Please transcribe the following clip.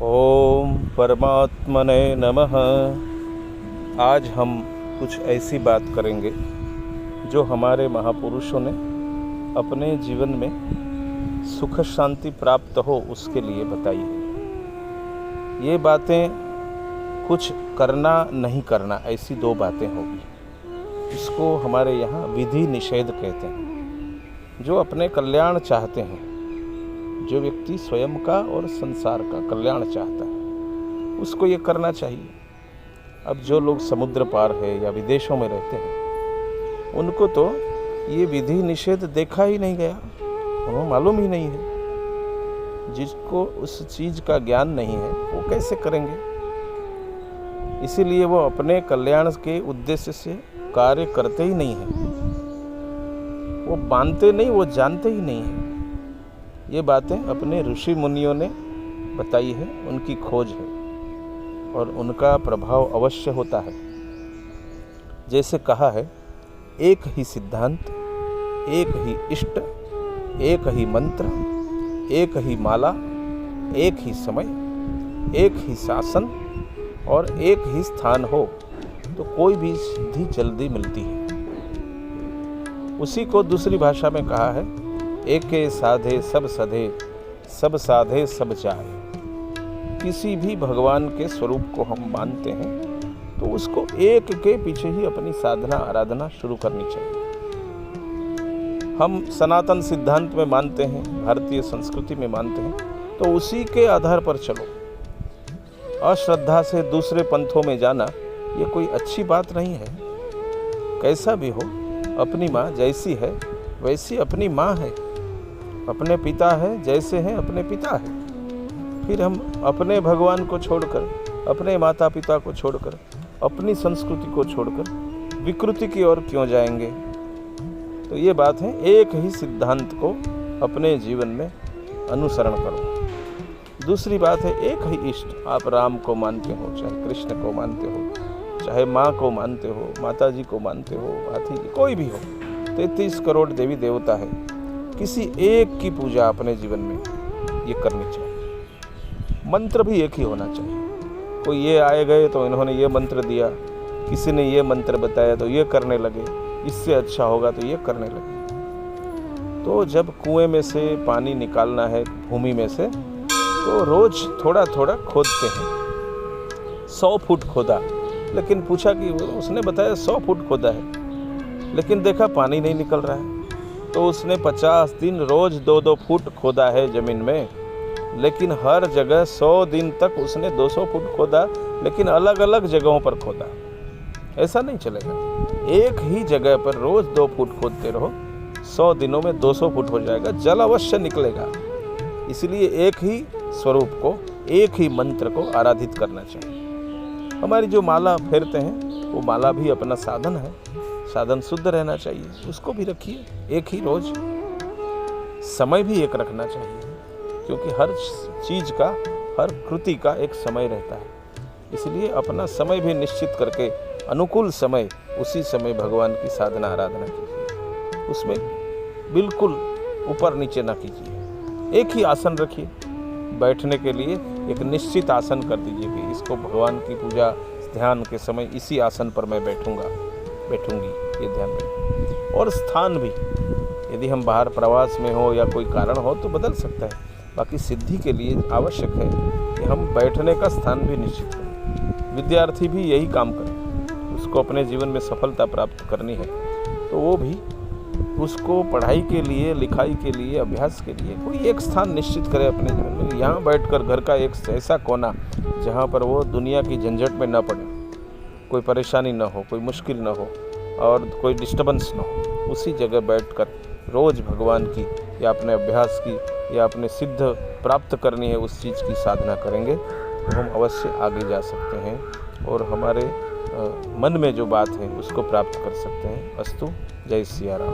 ओम परमात्मने नमः। आज हम कुछ ऐसी बात करेंगे जो हमारे महापुरुषों ने अपने जीवन में सुख शांति प्राप्त हो उसके लिए बताई है। ये बातें कुछ करना नहीं करना ऐसी दो बातें होगी। इसको हमारे यहाँ विधि निषेध कहते हैं। जो अपने कल्याण चाहते हैं, जो व्यक्ति स्वयं का और संसार का कल्याण चाहता है, उसको ये करना चाहिए। अब जो लोग समुद्र पार है या विदेशों में रहते हैं, उनको तो ये विधि निषेध देखा ही नहीं गया, उन्हें मालूम ही नहीं है। जिसको उस चीज़ का ज्ञान नहीं है वो कैसे करेंगे? इसीलिए वो अपने कल्याण के उद्देश्य से कार्य करते ही नहीं हैं। वो मानते नहीं, वो जानते ही नहीं हैं। ये बातें अपने ऋषि मुनियों ने बताई है, उनकी खोज है और उनका प्रभाव अवश्य होता है। जैसे कहा है, एक ही सिद्धांत, एक ही इष्ट, एक ही मंत्र, एक ही माला, एक ही समय, एक ही शासन और एक ही स्थान हो तो कोई भी सिद्धि जल्दी मिलती है। उसी को दूसरी भाषा में कहा है, एके साधे सब सधे, सब साधे सब चाहे। किसी भी भगवान के स्वरूप को हम मानते हैं तो उसको एक के पीछे ही अपनी साधना आराधना शुरू करनी चाहिए। हम सनातन सिद्धांत में मानते हैं, भारतीय संस्कृति में मानते हैं, तो उसी के आधार पर चलो। अश्रद्धा से दूसरे पंथों में जाना ये कोई अच्छी बात नहीं है। कैसा भी हो, अपनी माँ जैसी है वैसी अपनी माँ है, अपने पिता है जैसे हैं अपने पिता है। फिर हम अपने भगवान को छोड़कर, अपने माता पिता को छोड़कर, अपनी संस्कृति को छोड़कर विकृति की ओर क्यों जाएंगे? तो ये बात है, एक ही सिद्धांत को अपने जीवन में अनुसरण करो। दूसरी बात है, एक ही इष्ट। आप राम को मानते हो, चाहे कृष्ण को मानते हो, चाहे माँ को मानते हो, माता जी को मानते हो, हाथी जी, कोई भी हो, 33 करोड़ देवी देवता है। किसी एक की पूजा अपने जीवन में ये करनी चाहिए। मंत्र भी एक ही होना चाहिए। कोई ये आए गए तो इन्होंने ये मंत्र दिया, किसी ने ये मंत्र बताया तो ये करने लगे, इससे अच्छा होगा तो ये करने लगे। तो जब कुएं में से पानी निकालना है भूमि में से, तो रोज थोड़ा थोड़ा खोदते हैं। 100 फुट खोदा, लेकिन पूछा कि उसने बताया 100 फुट खोदा है, लेकिन देखा पानी नहीं निकल रहा है। तो उसने 50 दिन रोज 2-2 फुट खोदा है ज़मीन में, लेकिन हर जगह 100 दिन तक उसने 200 फुट खोदा, लेकिन अलग अलग जगहों पर खोदा। ऐसा नहीं चलेगा। एक ही जगह पर रोज 2 फुट खोदते रहो, 100 दिनों में 200 फुट हो जाएगा, जल अवश्य निकलेगा। इसलिए एक ही स्वरूप को, एक ही मंत्र को आराधित करना चाहिए। हमारी जो माला फेरते हैं वो माला भी अपना साधन है, साधन शुद्ध रहना चाहिए, उसको भी रखिए एक ही रोज। समय भी एक रखना चाहिए, क्योंकि हर चीज़ का, हर कृति का एक समय रहता है। इसलिए अपना समय भी निश्चित करके अनुकूल समय, उसी समय भगवान की साधना आराधना कीजिए। उसमें बिल्कुल ऊपर नीचे ना कीजिए। एक ही आसन रखिए। बैठने के लिए एक निश्चित आसन कर दीजिए कि इसको भगवान की पूजा ध्यान के समय इसी आसन पर मैं बैठूंगी, ये ध्यान रखें। और स्थान भी, यदि हम बाहर प्रवास में हो या कोई कारण हो तो बदल सकता है। बाकी सिद्धि के लिए आवश्यक है कि हम बैठने का स्थान भी निश्चित करें। विद्यार्थी भी यही काम करे, उसको अपने जीवन में सफलता प्राप्त करनी है तो वो भी उसको पढ़ाई के लिए, लिखाई के लिए, अभ्यास के लिए कोई एक स्थान निश्चित करे अपने जीवन में। यहाँ बैठकर घर का एक ऐसा कोना जहाँ पर वो दुनिया की झंझट में न पड़े, कोई परेशानी न हो, कोई मुश्किल न हो और कोई डिस्टर्बेंस न हो, उसी जगह बैठकर रोज भगवान की या अपने अभ्यास की या अपने सिद्ध प्राप्त करनी है उस चीज़ की साधना करेंगे तो हम अवश्य आगे जा सकते हैं और हमारे मन में जो बात है उसको प्राप्त कर सकते हैं। अस्तु। जय सिया राम।